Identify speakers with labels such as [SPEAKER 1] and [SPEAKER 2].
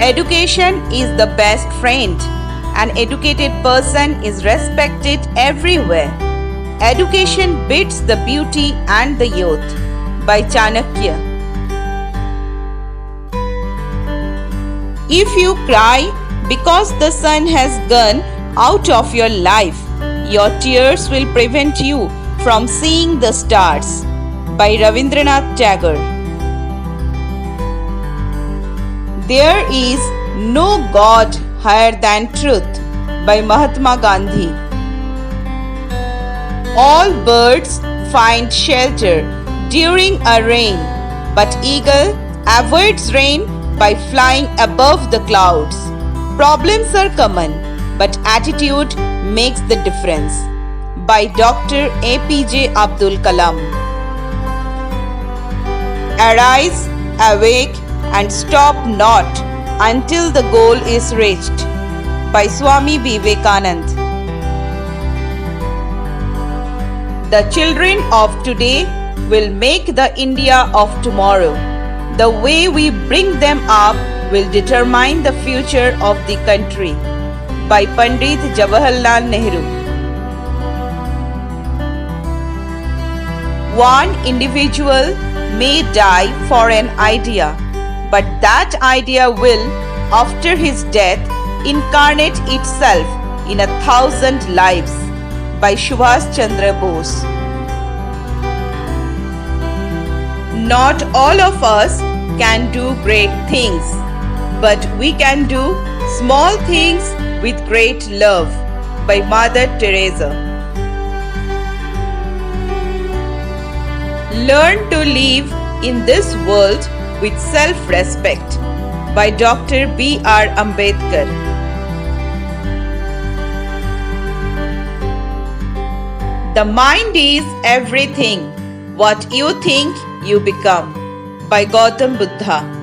[SPEAKER 1] Education is the best friend. An educated person is respected everywhere. Education beats the beauty and the youth. By Chanakya. If you cry because the sun has gone out of your life, your tears will prevent you from seeing the stars. By Rabindranath Tagore. There is no God higher than truth. By Mahatma Gandhi. All birds find shelter during a rain, but eagle avoids rain by flying above the clouds. Problems are common, but attitude makes the difference. By Dr. APJ Abdul Kalam. Arise, awake, and stop not until the goal is reached. By Swami Vivekanand. The children of today will make the India of tomorrow. The way we bring them up will determine the future of the country. By Pandit Jawaharlal Nehru. One individual may die for an idea, but that idea will, after his death, incarnate itself in 1,000 lives. By Subhash Chandra Bose. Not all of us can do great things, but we can do small things with great love. By Mother Teresa. Learn to live in this world with self-respect. By Dr. B.R. Ambedkar. The mind is everything. What you think, you become. By Gautam Buddha.